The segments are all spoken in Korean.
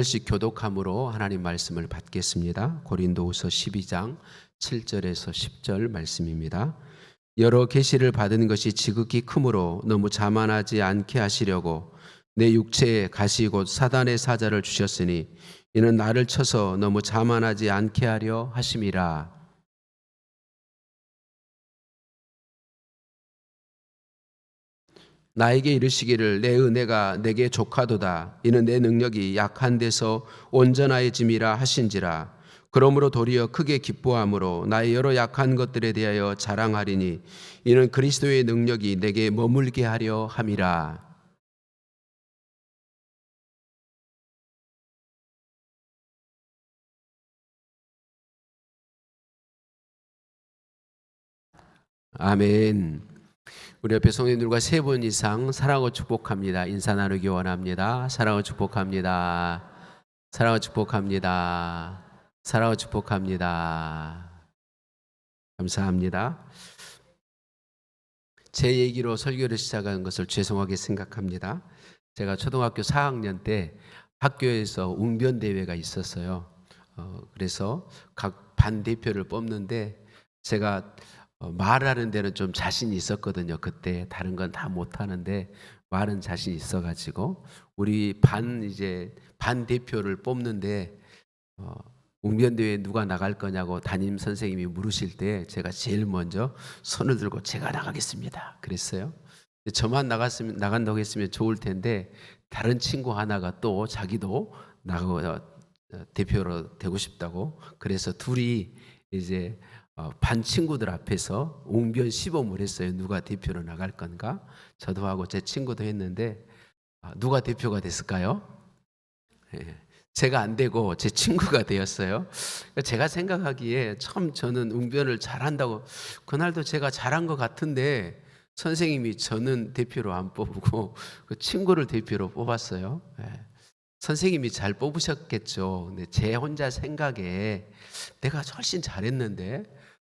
씩 교독함으로 하나님 말씀을 받겠습니다. 고린도후서 12장 7절에서 10절 말씀입니다. 여러 계시를 받은 것이 지극히 크므로 너무 자만하지 않게 하시려고 내 육체에 가시 곧 사단의 사자를 주셨으니 이는 나를 쳐서 너무 자만하지 않게 하려 하심이라. 나에게 이르시기를 내 은혜가 내게 족하도다. 이는 내 능력이 약한 데서 온전하여짐이라 하신지라. 그러므로 도리어 크게 기뻐함으로 나의 여러 약한 것들에 대하여 자랑하리니 이는 그리스도의 능력이 내게 머물게 하려 함이라. 아멘. 우리 옆에 성도님들과 세 분 이상 사랑하고 축복합니다. 인사 나누기 원합니다. 사랑하고 축복합니다. 사랑하고 축복합니다. 사랑하고 축복합니다. 감사합니다. 제 얘기로 설교를 시작한 것을 죄송하게 생각합니다. 제가 초등학교 4학년 때 학교에서 웅변 대회가 있었어요. 그래서 각 반 대표를 뽑는데 제가 말하는 데는 좀 자신이 있었거든요. 그때 다른 건 다 못하는데 말은 자신 있어가지고 우리 반 대표를 뽑는데 웅변대회에 누가 나갈 거냐고 담임 선생님이 물으실 때 제가 제일 먼저 손을 들고 제가 나가겠습니다 그랬어요. 저만 나간다고 했으면 좋을 텐데 다른 친구 하나가 또 자기도 나가고 대표로 되고 싶다고 그래서 둘이 이제 반 친구들 앞에서 웅변 시범을 했어요. 누가 대표로 나갈 건가? 저도 하고 제 친구도 했는데 누가 대표가 됐을까요? 예. 제가 안 되고 제 친구가 되었어요. 제가 생각하기에 참 저는 웅변을 잘한다고 그날도 제가 잘한 것 같은데 선생님이 저는 대표로 안 뽑고 그 친구를 대표로 뽑았어요. 예. 선생님이 잘 뽑으셨겠죠. 근데 제 혼자 생각에 내가 훨씬 잘했는데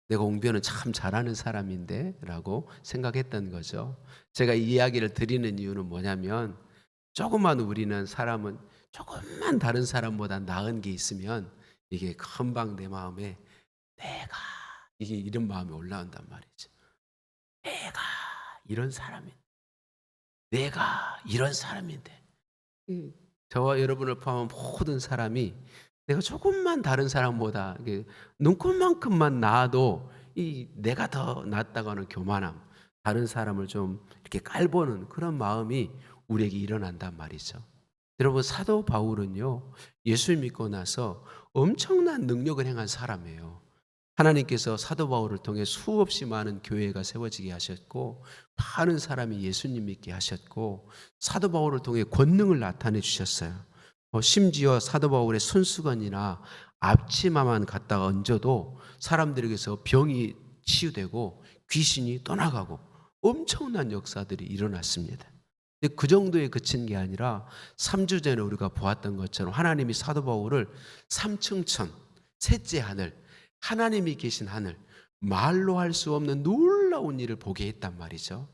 내가 웅변은 참 잘하는 사람인데 라고 생각했던 거죠. 제가 이 이야기를 드리는 이유는 뭐냐면 조금만 우리는 사람은 조금만 다른 사람보다 나은 게 있으면 이게 금방 내 마음에 내가 이게 이런 마음이 올라온단 말이죠. 내가 이런 사람인데 내가 이런 사람인데 저와 여러분을 포함한 모든 사람이 내가 조금만 다른 사람보다 눈곱만큼만 나아도 이 내가 더 낫다고 하는 교만함, 다른 사람을 좀 이렇게 깔보는 그런 마음이 우리에게 일어난단 말이죠. 여러분 사도 바울은요 예수 믿고 나서 엄청난 능력을 행한 사람이에요. 하나님께서 사도 바울을 통해 수없이 많은 교회가 세워지게 하셨고 많은 사람이 예수님 믿게 하셨고 사도 바울을 통해 권능을 나타내 주셨어요. 심지어 사도 바울의 손수건이나 앞치마만 갖다가 얹어도 사람들에게서 병이 치유되고 귀신이 떠나가고 엄청난 역사들이 일어났습니다. 근데 그 정도에 그친 게 아니라 3주 전에 우리가 보았던 것처럼 하나님이 사도 바울을 3층천 셋째 하늘 하나님이 계신 하늘 말로 할 수 없는 놀라운 일을 보게 했단 말이죠.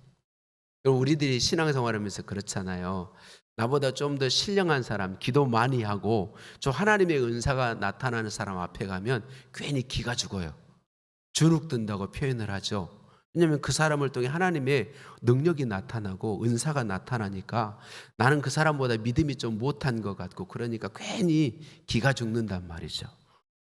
우리들이 신앙생활하면서 그렇잖아요. 나보다 좀 더 신령한 사람, 기도 많이 하고 저 하나님의 은사가 나타나는 사람 앞에 가면 괜히 기가 죽어요. 주눅든다고 표현을 하죠. 왜냐하면 그 사람을 통해 하나님의 능력이 나타나고 은사가 나타나니까 나는 그 사람보다 믿음이 좀 못한 것 같고 그러니까 괜히 기가 죽는단 말이죠.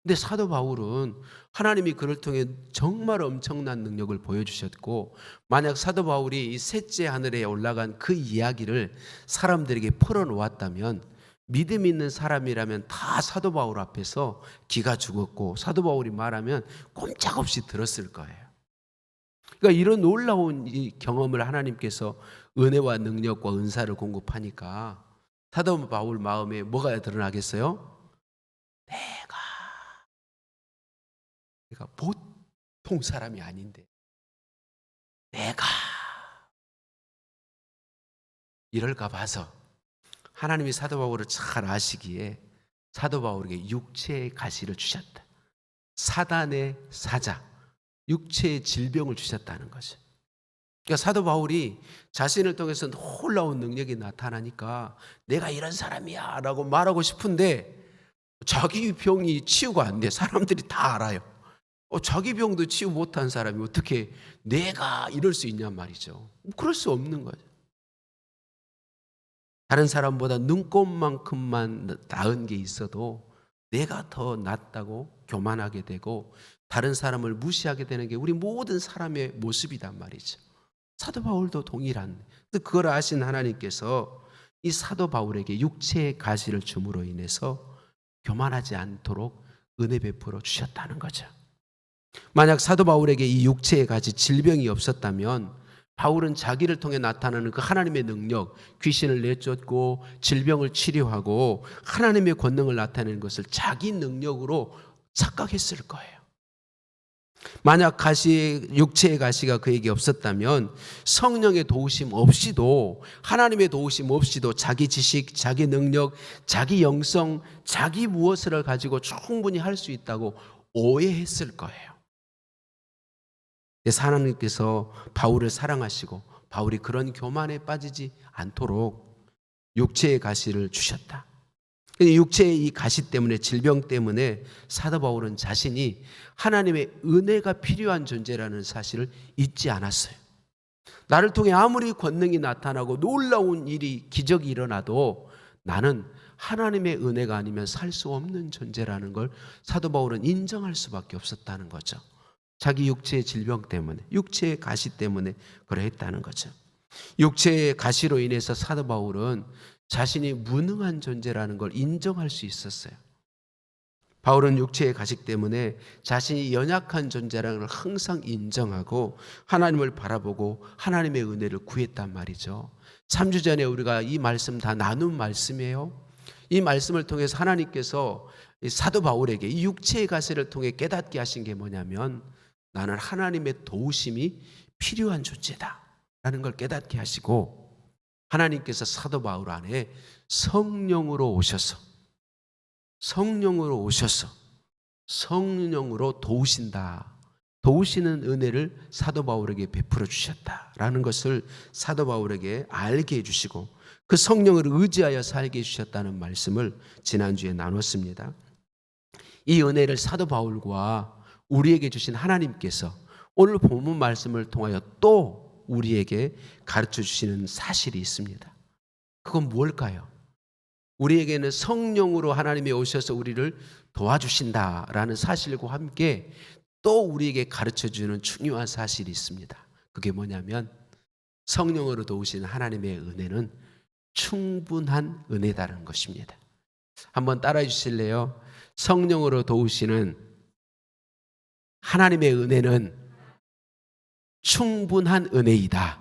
근데 사도 바울은 하나님이 그를 통해 정말 엄청난 능력을 보여주셨고 만약 사도 바울이 이 셋째 하늘에 올라간 그 이야기를 사람들에게 풀어놓았다면 믿음 있는 사람이라면 다 사도 바울 앞에서 기가 죽었고 사도 바울이 말하면 꼼짝없이 들었을 거예요. 그러니까 이런 놀라운 이 경험을 하나님께서 은혜와 능력과 은사를 공급하니까 사도 바울 마음에 뭐가 드러나겠어요? 내가 보통 사람이 아닌데 내가 이럴까 봐서 하나님이 사도 바울을 잘 아시기에 사도 바울에게 육체의 가시를 주셨다. 사단의 사자, 육체의 질병을 주셨다는 거죠. 그러니까 사도 바울이 자신을 통해서 놀라운 능력이 나타나니까 내가 이런 사람이야 라고 말하고 싶은데 자기 병이 치유가 안 돼. 사람들이 다 알아요. 자기 병도 치유 못한 사람이 어떻게 내가 이럴 수 있냔 말이죠. 그럴 수 없는 거죠. 다른 사람보다 눈곱만큼만 나은 게 있어도 내가 더 낫다고 교만하게 되고 다른 사람을 무시하게 되는 게 우리 모든 사람의 모습이란 말이죠. 사도 바울도 동일한. 그걸 아신 하나님께서 이 사도 바울에게 육체의 가시를 줌으로 인해서 교만하지 않도록 은혜 베풀어 주셨다는 거죠. 만약 사도 바울에게 이 육체의 가시 질병이 없었다면 바울은 자기를 통해 나타나는 그 하나님의 능력, 귀신을 내쫓고 질병을 치료하고 하나님의 권능을 나타내는 것을 자기 능력으로 착각했을 거예요. 만약 육체의 가시가 그에게 없었다면 성령의 도우심 없이도 하나님의 도우심 없이도 자기 지식, 자기 능력, 자기 영성, 자기 무엇을 가지고 충분히 할 수 있다고 오해했을 거예요. 그래서 하나님께서 바울을 사랑하시고 바울이 그런 교만에 빠지지 않도록 육체의 가시를 주셨다. 육체의 이 가시 때문에, 질병 때문에 사도 바울은 자신이 하나님의 은혜가 필요한 존재라는 사실을 잊지 않았어요. 나를 통해 아무리 권능이 나타나고 놀라운 일이, 기적이 일어나도 나는 하나님의 은혜가 아니면 살 수 없는 존재라는 걸 사도 바울은 인정할 수밖에 없었다는 거죠. 자기 육체의 질병 때문에, 육체의 가시 때문에 그러했다는 거죠. 육체의 가시로 인해서 사도 바울은 자신이 무능한 존재라는 걸 인정할 수 있었어요. 바울은 육체의 가시 때문에 자신이 연약한 존재라는 걸 항상 인정하고 하나님을 바라보고 하나님의 은혜를 구했단 말이죠. 3주 전에 우리가 이 말씀 다 나눈 말씀이에요. 이 말씀을 통해서 하나님께서 사도 바울에게 이 육체의 가시를 통해 깨닫게 하신 게 뭐냐면 나는 하나님의 도우심이 필요한 존재다 라는 걸 깨닫게 하시고 하나님께서 사도 바울 안에 성령으로 도우신다. 도우시는 은혜를 사도 바울에게 베풀어 주셨다라는 것을 사도 바울에게 알게 해주시고 그 성령을 의지하여 살게 해주셨다는 말씀을 지난주에 나눴습니다. 이 은혜를 사도 바울과 우리에게 주신 하나님께서 오늘 본문 말씀을 통하여 또 우리에게 가르쳐 주시는 사실이 있습니다. 그건 뭘까요? 우리에게는 성령으로 하나님이 오셔서 우리를 도와주신다라는 사실과 함께 또 우리에게 가르쳐 주는 중요한 사실이 있습니다. 그게 뭐냐면 성령으로 도우시는 하나님의 은혜는 충분한 은혜다라는 것입니다. 한번 따라해 주실래요? 성령으로 도우시는 하나님의 은혜는 충분한 은혜이다.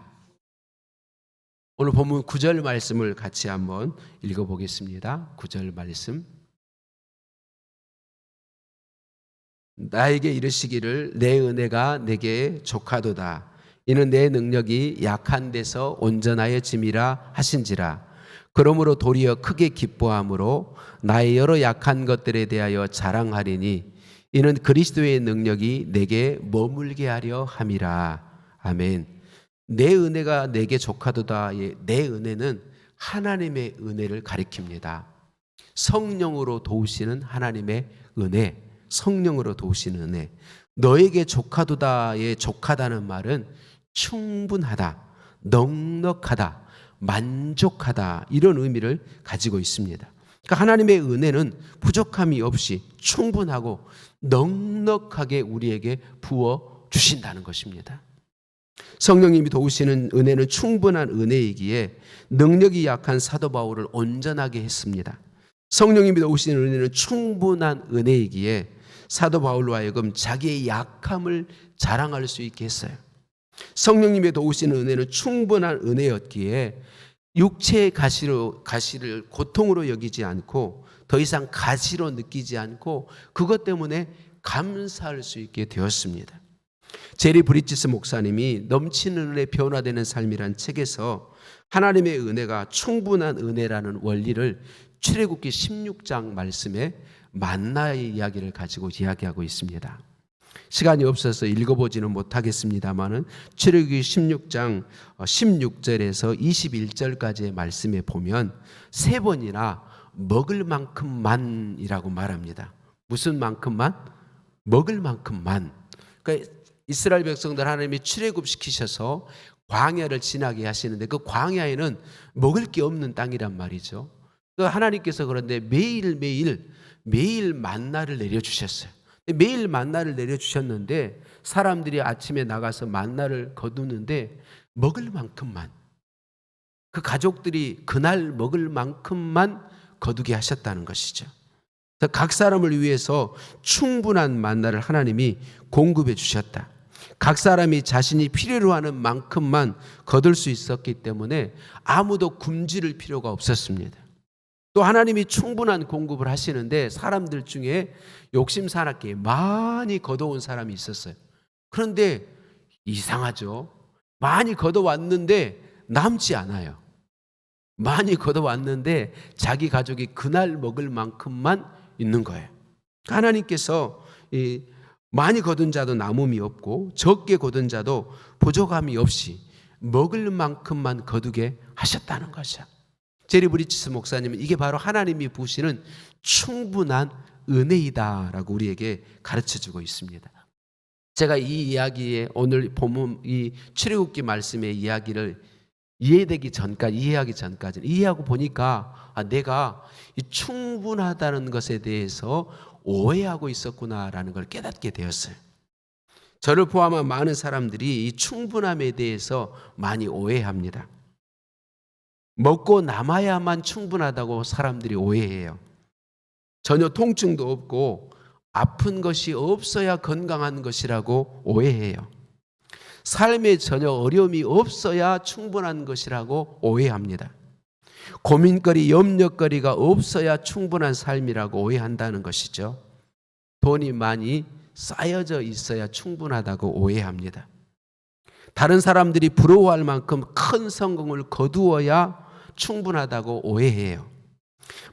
오늘 본문 9절 말씀을 같이 한번 읽어보겠습니다. 9절 말씀. 나에게 이르시기를 내 은혜가 내게 족하도다. 이는 내 능력이 약한 데서 온전하여 짐이라 하신지라. 그러므로 도리어 크게 기뻐함으로 나의 여러 약한 것들에 대하여 자랑하리니 이는 그리스도의 능력이 내게 머물게 하려 함이라. 아멘. 내 은혜가 내게 족하도다. 내 은혜는 하나님의 은혜를 가리킵니다. 성령으로 도우시는 하나님의 은혜, 성령으로 도우시는 은혜. 너에게 족하도다의 족하다는 말은 충분하다, 넉넉하다, 만족하다 이런 의미를 가지고 있습니다. 그러니까 하나님의 은혜는 부족함이 없이 충분하고 넉넉하게 우리에게 부어 주신다는 것입니다. 성령님이 도우시는 은혜는 충분한 은혜이기에 능력이 약한 사도 바울을 온전하게 했습니다. 성령님이 도우시는 은혜는 충분한 은혜이기에 사도 바울로 하여금 자기의 약함을 자랑할 수 있게 했어요. 성령님의 도우시는 은혜는 충분한 은혜였기에 육체의 가시를 고통으로 여기지 않고 더 이상 가시로 느끼지 않고 그것 때문에 감사할 수 있게 되었습니다. 제리 브리지스 목사님이 넘치는 은혜 변화되는 삶이란 책에서 하나님의 은혜가 충분한 은혜라는 원리를 출애굽기 16장 말씀에 만나의 이야기를 가지고 이야기하고 있습니다. 시간이 없어서 읽어보지는 못하겠습니다만은 출애굽기 16장 16절에서 21절까지의 말씀에 보면 세 번이나 먹을 만큼만이라고 말합니다. 무슨 만큼만? 먹을 만큼만. 그러니까 이스라엘 백성들 하나님이 출애굽시키셔서 광야를 지나게 하시는데 그 광야에는 먹을 게 없는 땅이란 말이죠. 하나님께서 그런데 매일 만나를 내려주셨어요. 매일 만나를 내려주셨는데 사람들이 아침에 나가서 만나를 거두는데 먹을 만큼만, 그 가족들이 그날 먹을 만큼만 거두게 하셨다는 것이죠. 각 사람을 위해서 충분한 만나를 하나님이 공급해 주셨다. 각 사람이 자신이 필요로 하는 만큼만 거둘 수 있었기 때문에 아무도 굶주릴 필요가 없었습니다. 또 하나님이 충분한 공급을 하시는데 사람들 중에 욕심사납게 많이 거둬온 사람이 있었어요. 그런데 이상하죠. 많이 거둬왔는데 남지 않아요. 많이 거둬왔는데 자기 가족이 그날 먹을 만큼만 있는 거예요. 하나님께서 많이 거둔 자도 남음이 없고 적게 거둔 자도 부족함이 없이 먹을 만큼만 거두게 하셨다는 거죠. 제리 브리치스 목사님은 이게 바로 하나님이 부으시는 충분한 은혜이다라고 우리에게 가르쳐주고 있습니다. 제가 이 이야기에 오늘 본문 이 출애굽기 말씀의 이야기를 이해하기 전까지는 이해하고 보니까 내가 이 충분하다는 것에 대해서 오해하고 있었구나라는 걸 깨닫게 되었어요. 저를 포함한 많은 사람들이 이 충분함에 대해서 많이 오해합니다. 먹고 남아야만 충분하다고 사람들이 오해해요. 전혀 통증도 없고 아픈 것이 없어야 건강한 것이라고 오해해요. 삶에 전혀 어려움이 없어야 충분한 것이라고 오해합니다. 고민거리, 염려거리가 없어야 충분한 삶이라고 오해한다는 것이죠. 돈이 많이 쌓여져 있어야 충분하다고 오해합니다. 다른 사람들이 부러워할 만큼 큰 성공을 거두어야 충분하다고 오해해요.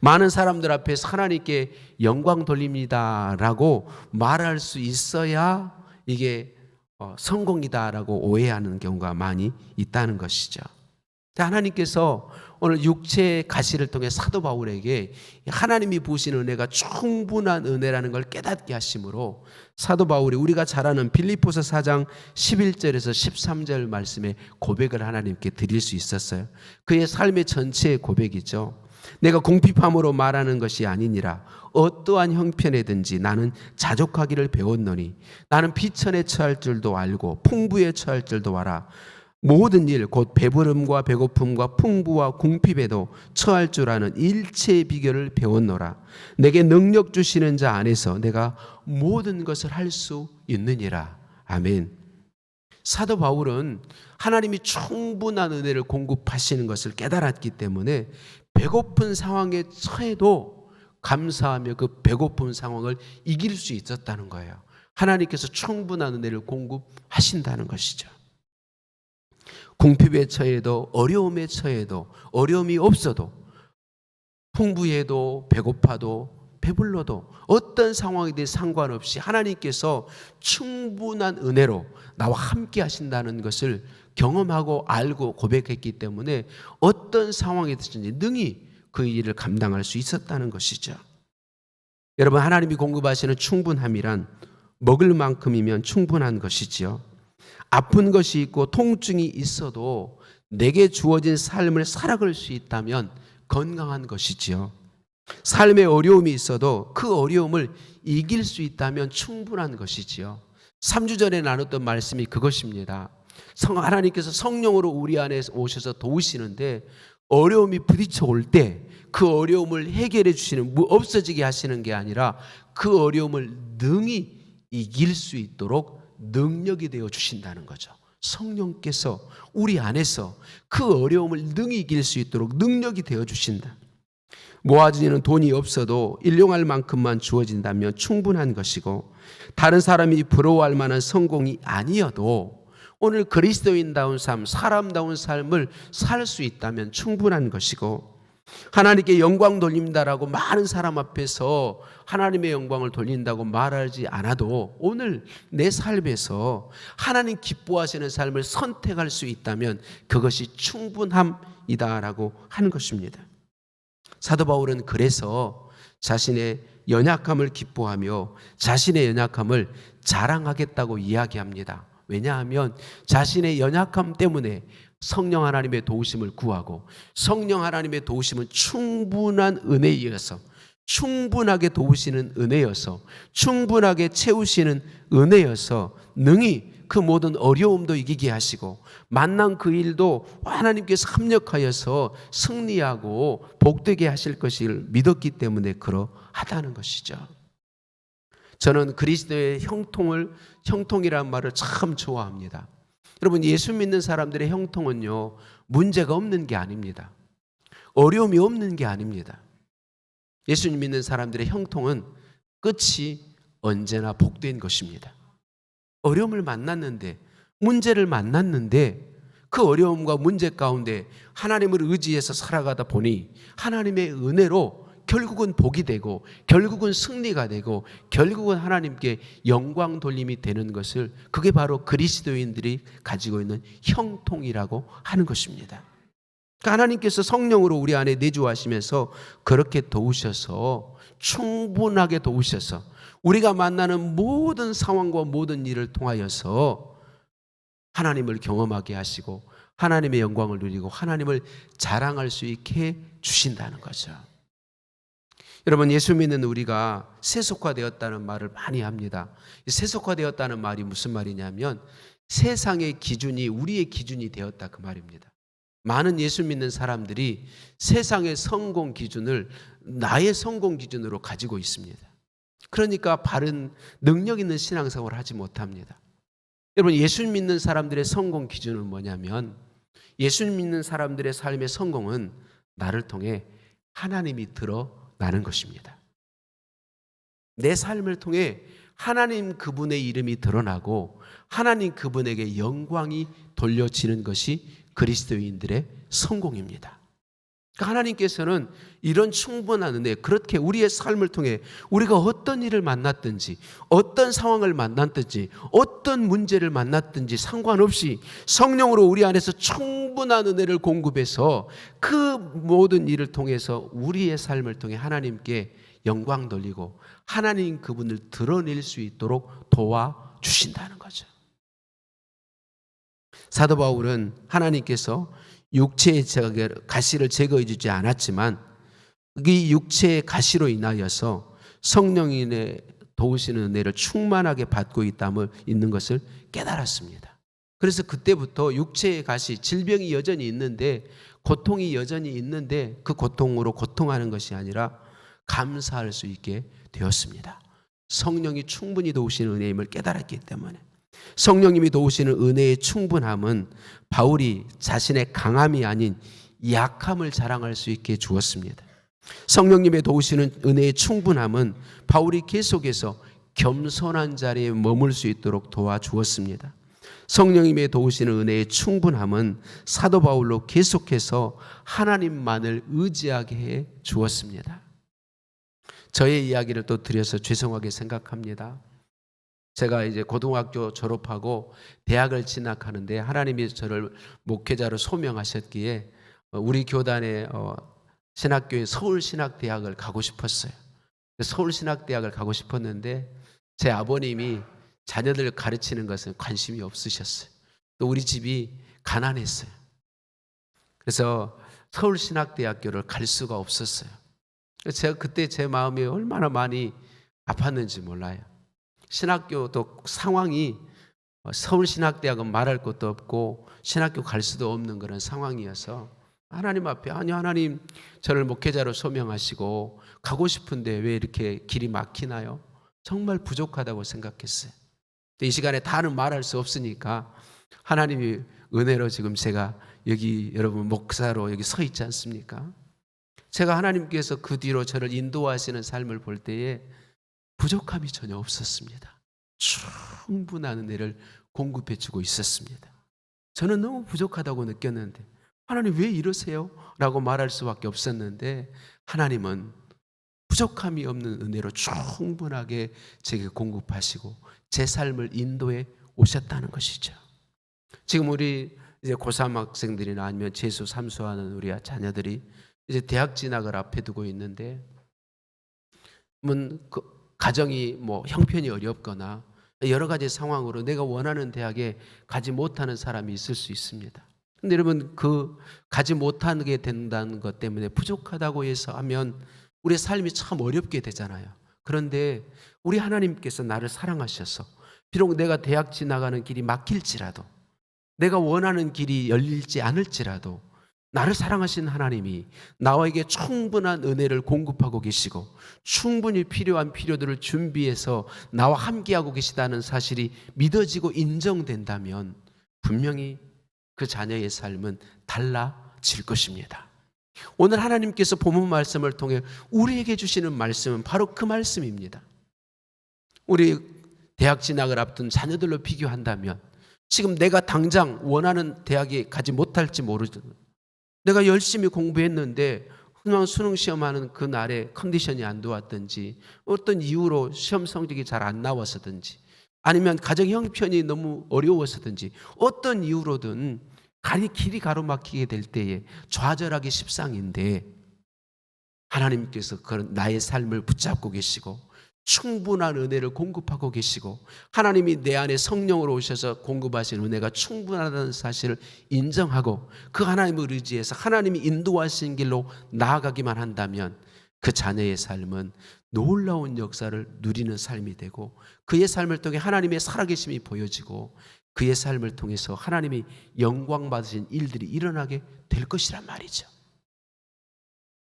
많은 사람들 앞에서 하나님께 영광 돌립니다라고 말할 수 있어야 이게 성공이다라고 오해하는 경우가 많이 있다는 것이죠. 하나님께서 오늘 육체의 가시를 통해 사도 바울에게 하나님이 부으신 은혜가 충분한 은혜라는 걸 깨닫게 하심으로 사도 바울이 우리가 잘 아는 빌립보서 4장 11절에서 13절 말씀에 고백을 하나님께 드릴 수 있었어요. 그의 삶의 전체의 고백이죠. 내가 궁핍함으로 말하는 것이 아니니라. 어떠한 형편에든지 나는 자족하기를 배웠노니 나는 비천에 처할 줄도 알고 풍부에 처할 줄도 알아. 모든 일 곧 배부름과 배고픔과 풍부와 궁핍에도 처할 줄 아는 일체의 비결을 배웠노라. 내게 능력 주시는 자 안에서 내가 모든 것을 할 수 있느니라. 아멘. 사도 바울은 하나님이 충분한 은혜를 공급하시는 것을 깨달았기 때문에 배고픈 상황에 처해도 감사하며 그 배고픈 상황을 이길 수 있었다는 거예요. 하나님께서 충분한 은혜를 공급하신다는 것이죠. 궁핍에 처해도 어려움에 처해도 어려움이 없어도 풍부해도 배고파도 배불러도 어떤 상황이든 상관없이 하나님께서 충분한 은혜로 나와 함께 하신다는 것을 경험하고 알고 고백했기 때문에 어떤 상황이든지 능히 그 일을 감당할 수 있었다는 것이죠. 여러분, 하나님이 공급하시는 충분함이란 먹을 만큼이면 충분한 것이지요. 아픈 것이 있고 통증이 있어도 내게 주어진 삶을 살아갈 수 있다면 건강한 것이지요. 삶에 어려움이 있어도 그 어려움을 이길 수 있다면 충분한 것이지요. 3주 전에 나눴던 말씀이 그것입니다. 하나님께서 성령으로 우리 안에 오셔서 도우시는데 어려움이 부딪혀 올 때 그 어려움을 해결해 주시는, 없어지게 하시는 게 아니라 그 어려움을 능히 이길 수 있도록 능력이 되어 주신다는 거죠. 성령께서 우리 안에서 그 어려움을 능히 이길 수 있도록 능력이 되어 주신다. 모아지는 돈이 없어도 일용할 만큼만 주어진다면 충분한 것이고, 다른 사람이 부러워할 만한 성공이 아니어도 오늘 그리스도인다운 삶, 사람다운 삶을 살 수 있다면 충분한 것이고, 하나님께 영광 돌린다라고 많은 사람 앞에서 하나님의 영광을 돌린다고 말하지 않아도 오늘 내 삶에서 하나님 기뻐하시는 삶을 선택할 수 있다면 그것이 충분함이다라고 하는 것입니다. 사도 바울은 그래서 자신의 연약함을 기뻐하며 자신의 연약함을 자랑하겠다고 이야기합니다. 왜냐하면 자신의 연약함 때문에 성령 하나님의 도우심을 구하고 성령 하나님의 도우심은 충분한 은혜이어서 충분하게 도우시는 은혜여서 충분하게 채우시는 은혜여서 능히 그 모든 어려움도 이기게 하시고 만난 그 일도 하나님께서 합력하여서 승리하고 복되게 하실 것을 믿었기 때문에 그러하다는 것이죠. 저는 그리스도의 형통이라는 말을 참 좋아합니다. 여러분, 예수 믿는 사람들의 형통은요, 문제가 없는 게 아닙니다. 어려움이 없는 게 아닙니다. 예수 믿는 사람들의 형통은 끝이 언제나 복된 것입니다. 어려움을 만났는데, 문제를 만났는데 그 어려움과 문제 가운데 하나님을 의지해서 살아가다 보니 하나님의 은혜로 결국은 복이 되고 결국은 승리가 되고 결국은 하나님께 영광 돌림이 되는 것을, 그게 바로 그리스도인들이 가지고 있는 형통이라고 하는 것입니다. 그러니까 하나님께서 성령으로 우리 안에 내주하시면서 그렇게 도우셔서 충분하게 도우셔서 우리가 만나는 모든 상황과 모든 일을 통하여서 하나님을 경험하게 하시고 하나님의 영광을 누리고 하나님을 자랑할 수 있게 주신다는 거죠. 여러분, 예수 믿는 우리가 세속화되었다는 말을 많이 합니다. 세속화되었다는 말이 무슨 말이냐면 세상의 기준이 우리의 기준이 되었다, 그 말입니다. 많은 예수 믿는 사람들이 세상의 성공 기준을 나의 성공 기준으로 가지고 있습니다. 그러니까 바른 능력 있는 신앙생활을 하지 못합니다. 여러분, 예수 믿는 사람들의 성공 기준은 뭐냐면 예수 믿는 사람들의 삶의 성공은 나를 통해 하나님이 드러나는 것입니다. 내 삶을 통해 하나님 그분의 이름이 드러나고 하나님 그분에게 영광이 돌려지는 것이 그리스도인들의 성공입니다. 그러니까 하나님께서는 이런 충분한 은혜, 그렇게 우리의 삶을 통해 우리가 어떤 일을 만났든지 어떤 상황을 만났든지 어떤 문제를 만났든지 상관없이 성령으로 우리 안에서 충분한 은혜를 공급해서 그 모든 일을 통해서 우리의 삶을 통해 하나님께 영광 돌리고 하나님 그분을 드러낼 수 있도록 도와주신다는 거죠. 사도 바울은 하나님께서 육체의 가시를 제거해 주지 않았지만 이 육체의 가시로 인하여서 성령인의 도우시는 은혜를 충만하게 받고 있는 것을 깨달았습니다. 그래서 그때부터 육체의 가시, 질병이 여전히 있는데 고통이 여전히 있는데 그 고통으로 고통하는 것이 아니라 감사할 수 있게 되었습니다. 성령이 충분히 도우시는 은혜임을 깨달았기 때문에. 성령님이 도우시는 은혜의 충분함은 바울이 자신의 강함이 아닌 약함을 자랑할 수 있게 주었습니다. 성령님의 도우시는 은혜의 충분함은 바울이 계속해서 겸손한 자리에 머물 수 있도록 도와주었습니다. 성령님의 도우시는 은혜의 충분함은 사도 바울로 계속해서 하나님만을 의지하게 해 주었습니다. 저의 이야기를 또 드려서 죄송하게 생각합니다. 제가 이제 고등학교 졸업하고 대학을 진학하는데 하나님이 저를 목회자로 소명하셨기에 우리 교단의 신학교인 서울신학대학을 가고 싶었어요. 서울신학대학을 가고 싶었는데 제 아버님이 자녀들 가르치는 것은 관심이 없으셨어요. 또 우리 집이 가난했어요. 그래서 서울신학대학교를 갈 수가 없었어요. 제가 그때 제 마음이 얼마나 많이 아팠는지 몰라요. 신학교도 상황이 서울신학대학은 말할 것도 없고 신학교 갈 수도 없는 그런 상황이어서 하나님 앞에, 아니 하나님 저를 목회자로 소명하시고 가고 싶은데 왜 이렇게 길이 막히나요? 정말 부족하다고 생각했어요. 이 시간에 다는 말할 수 없으니까 하나님이 은혜로 지금 제가 여기 여러분 목사로 여기 서 있지 않습니까? 제가 하나님께서 그 뒤로 저를 인도하시는 삶을 볼 때에 부족함이 전혀 없었습니다. 충분한 은혜를 공급해 주고 있었습니다. 저는 너무 부족하다고 느꼈는데 하나님 왜 이러세요? 라고 말할 수밖에 없었는데 하나님은 부족함이 없는 은혜로 충분하게 제게 공급하시고 제 삶을 인도해 오셨다는 것이죠. 지금 우리 이제 고3 학생들이나 아니면 재수, 삼수하는 우리 자녀들이 이제 대학 진학을 앞에 두고 있는데 그 가정이 뭐 형편이 어렵거나 여러 가지 상황으로 내가 원하는 대학에 가지 못하는 사람이 있을 수 있습니다. 근데 여러분 그 가지 못하게 된다는 것 때문에 부족하다고 해서 하면 우리의 삶이 참 어렵게 되잖아요. 그런데 우리 하나님께서 나를 사랑하셔서 비록 내가 대학 진학하는 길이 막힐지라도 내가 원하는 길이 열리지 않을지라도 나를 사랑하신 하나님이 나에게 충분한 은혜를 공급하고 계시고 충분히 필요한 필요들을 준비해서 나와 함께하고 계시다는 사실이 믿어지고 인정된다면 분명히 그 자녀의 삶은 달라질 것입니다. 오늘 하나님께서 본문 말씀을 통해 우리에게 주시는 말씀은 바로 그 말씀입니다. 우리 대학 진학을 앞둔 자녀들로 비교한다면 지금 내가 당장 원하는 대학에 가지 못할지 모르죠. 내가 열심히 공부했는데 그냥 수능 시험하는 그 날에 컨디션이 안 좋았든지 어떤 이유로 시험 성적이 잘 안 나와서든지 아니면 가정 형편이 너무 어려워서든지 어떤 이유로든 길이 가로막히게 될 때에 좌절하기 십상인데 하나님께서 나의 삶을 붙잡고 계시고 충분한 은혜를 공급하고 계시고 하나님이 내 안에 성령으로 오셔서 공급하신 은혜가 충분하다는 사실을 인정하고 그 하나님을 의지해서 하나님이 인도하신 길로 나아가기만 한다면 그 자녀의 삶은 놀라운 역사를 누리는 삶이 되고 그의 삶을 통해 하나님의 살아계심이 보여지고 그의 삶을 통해서 하나님이 영광 받으신 일들이 일어나게 될 것이란 말이죠.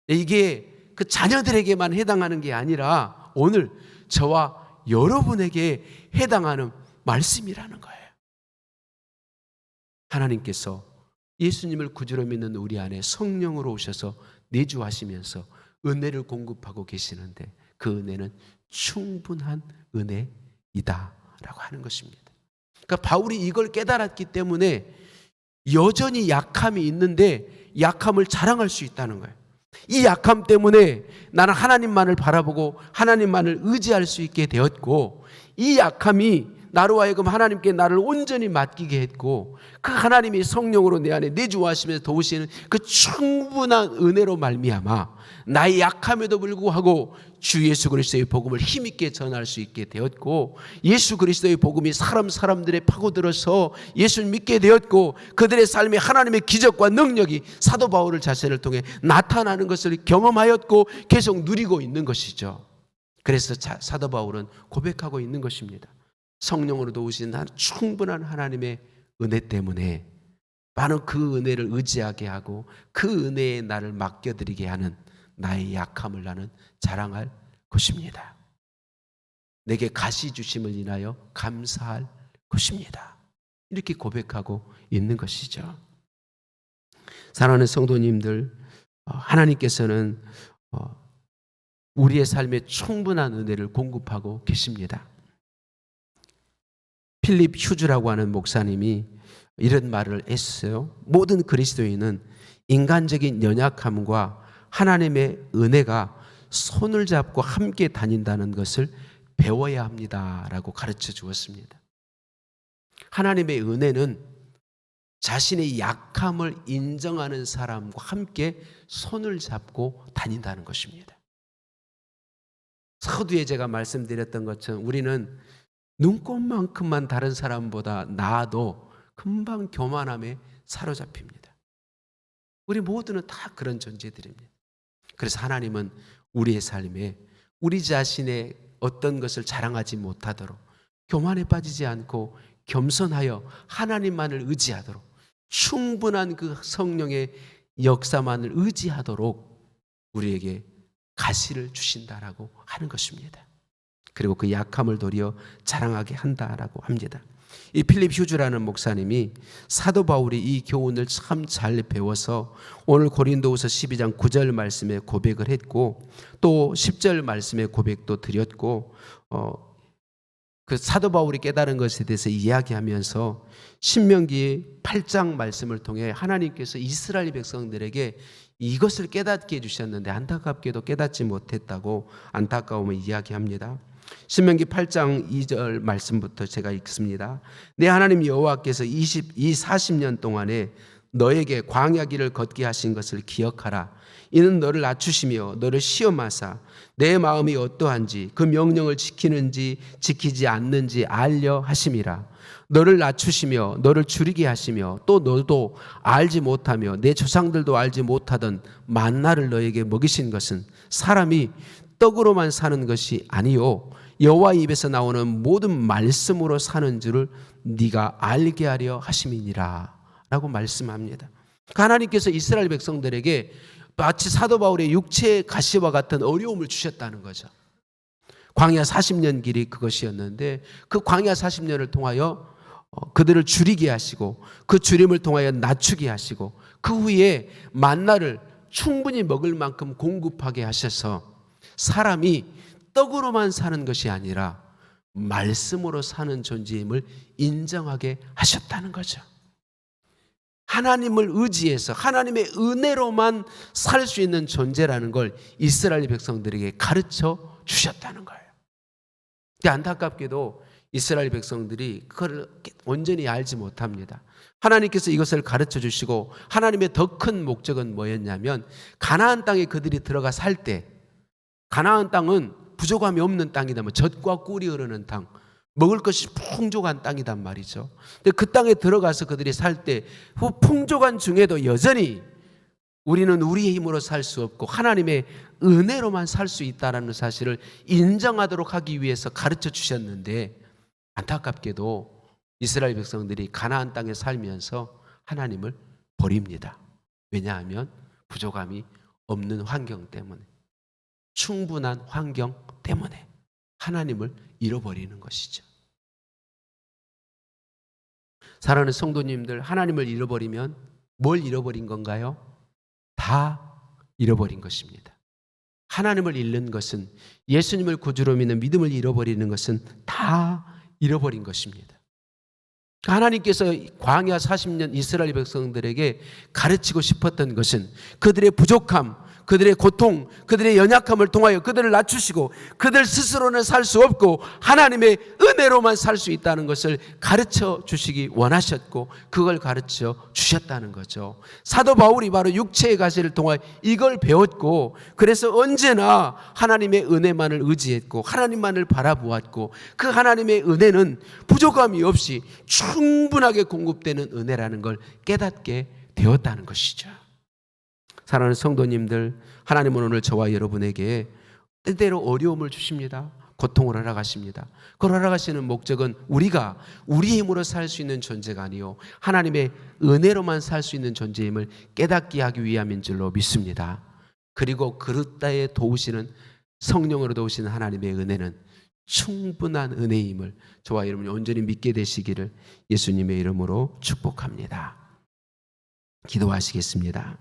이게 그 자녀들에게만 해당하는 게 아니라 오늘 저와 여러분에게 해당하는 말씀이라는 거예요. 하나님께서 예수님을 구주로 믿는 우리 안에 성령으로 오셔서 내주하시면서 은혜를 공급하고 계시는데 그 은혜는 충분한 은혜이다라고 하는 것입니다. 그러니까 바울이 이걸 깨달았기 때문에 여전히 약함이 있는데 약함을 자랑할 수 있다는 거예요. 이 약함 때문에 나는 하나님만을 바라보고 하나님만을 의지할 수 있게 되었고 이 약함이 나로 하여금 하나님께 나를 온전히 맡기게 했고 그 하나님이 성령으로 내 안에 내주하시면서 도우시는 그 충분한 은혜로 말미암아 나의 약함에도 불구하고 주 예수 그리스도의 복음을 힘있게 전할 수 있게 되었고 예수 그리스도의 복음이 사람들의 파고들어서 예수를 믿게 되었고 그들의 삶에 하나님의 기적과 능력이 사도 바울을 자신을 통해 나타나는 것을 경험하였고 계속 누리고 있는 것이죠. 그래서 사도 바울은 고백하고 있는 것입니다. 성령으로 도우신 충분한 하나님의 은혜 때문에 나는 그 은혜를 의지하게 하고 그 은혜에 나를 맡겨드리게 하는 나의 약함을 나는 자랑할 것입니다. 내게 가시 주심을 인하여 감사할 것입니다. 이렇게 고백하고 있는 것이죠. 사랑하는 성도님들, 하나님께서는 우리의 삶에 충분한 은혜를 공급하고 계십니다. 필립 휴즈라고 하는 목사님이 이런 말을 했어요. 모든 그리스도인은 인간적인 연약함과 하나님의 은혜가 손을 잡고 함께 다닌다는 것을 배워야 합니다라고 가르쳐 주었습니다. 하나님의 은혜는 자신의 약함을 인정하는 사람과 함께 손을 잡고 다닌다는 것입니다. 서두에 제가 말씀드렸던 것처럼 우리는 눈꽃만큼만 다른 사람보다 나아도 금방 교만함에 사로잡힙니다. 우리 모두는 다 그런 존재들입니다. 그래서 하나님은 우리의 삶에 우리 자신의 어떤 것을 자랑하지 못하도록 교만에 빠지지 않고 겸손하여 하나님만을 의지하도록 충분한 그 성령의 역사만을 의지하도록 우리에게 가시를 주신다라고 하는 것입니다. 그리고 그 약함을 도리어 자랑하게 한다라고 합니다. 이 필립 휴즈라는 목사님이 사도 바울이 이 교훈을 참 잘 배워서 오늘 고린도후서 12장 9절 말씀에 고백을 했고 또 10절 말씀에 고백도 드렸고 그 사도 바울이 깨달은 것에 대해서 이야기하면서 신명기 8장 말씀을 통해 하나님께서 이스라엘 백성들에게 이것을 깨닫게 해주셨는데 안타깝게도 깨닫지 못했다고 안타까움을 이야기합니다. 신명기 8장 2절 말씀부터 제가 읽습니다. 내 하나님 여호와께서 40년 동안에 너에게 광야 길을 걷게 하신 것을 기억하라. 이는 너를 낮추시며 너를 시험하사 내 마음이 어떠한지 그 명령을 지키는지 지키지 않는지 알려 하심이라. 너를 낮추시며 너를 줄이게 하시며 또 너도 알지 못하며 내 조상들도 알지 못하던 만나를 너에게 먹이신 것은 사람이 떡으로만 사는 것이 아니요 여호와 입에서 나오는 모든 말씀으로 사는 줄을 네가 알게 하려 하심이니라 라고 말씀합니다. 하나님께서 이스라엘 백성들에게 마치 사도 바울의 육체의 가시와 같은 어려움을 주셨다는 거죠. 광야 40년 길이 그것이었는데 그 광야 40년을 통하여 그들을 줄이게 하시고 그 줄임을 통하여 낮추게 하시고 그 후에 만나를 충분히 먹을 만큼 공급하게 하셔서 사람이 떡으로만 사는 것이 아니라 말씀으로 사는 존재임을 인정하게 하셨다는 거죠. 하나님을 의지해서 하나님의 은혜로만 살 수 있는 존재라는 걸 이스라엘 백성들에게 가르쳐 주셨다는 거예요. 근데 안타깝게도 이스라엘 백성들이 그걸 온전히 알지 못합니다. 하나님께서 이것을 가르쳐 주시고 하나님의 더 큰 목적은 뭐였냐면 가나안 땅에 그들이 들어가 살 때 가나안 땅은 부족함이 없는 땅이다. 젖과 꿀이 흐르는 땅, 먹을 것이 풍족한 땅이단 말이죠. 근데 그 땅에 들어가서 그들이 살 때 풍족한 중에도 여전히 우리는 우리의 힘으로 살 수 없고 하나님의 은혜로만 살 수 있다는 사실을 인정하도록 하기 위해서 가르쳐 주셨는데 안타깝게도 이스라엘 백성들이 가나안 땅에 살면서 하나님을 버립니다. 왜냐하면 부족함이 없는 환경 때문에, 충분한 환경 때문에 하나님을 잃어버리는 것이죠. 사랑하는 성도님들, 하나님을 잃어버리면 뭘 잃어버린 건가요? 다 잃어버린 것입니다. 하나님을 잃는 것은, 예수님을 구주로 믿는 믿음을 잃어버리는 것은 다 잃어버린 것입니다. 하나님께서 광야 40년 이스라엘 백성들에게 가르치고 싶었던 것은 그들의 부족함, 그들의 고통, 그들의 연약함을 통하여 그들을 낮추시고 그들 스스로는 살 수 없고 하나님의 은혜로만 살 수 있다는 것을 가르쳐 주시기 원하셨고 그걸 가르쳐 주셨다는 거죠. 사도 바울이 바로 육체의 가시를 통하여 이걸 배웠고 그래서 언제나 하나님의 은혜만을 의지했고 하나님만을 바라보았고 그 하나님의 은혜는 부족함이 없이 충분하게 공급되는 은혜라는 걸 깨닫게 되었다는 것이죠. 사랑하는 성도님들, 하나님은 오늘 저와 여러분에게 때때로 어려움을 주십니다. 고통을 허락하십니다. 그걸 허락하시는 목적은 우리가 우리 힘으로 살 수 있는 존재가 아니요 하나님의 은혜로만 살 수 있는 존재임을 깨닫게 하기 위함인 줄로 믿습니다. 그리고 그릇다에 도우시는, 성령으로 도우시는 하나님의 은혜는 충분한 은혜임을 저와 여러분이 온전히 믿게 되시기를 예수님의 이름으로 축복합니다. 기도하시겠습니다.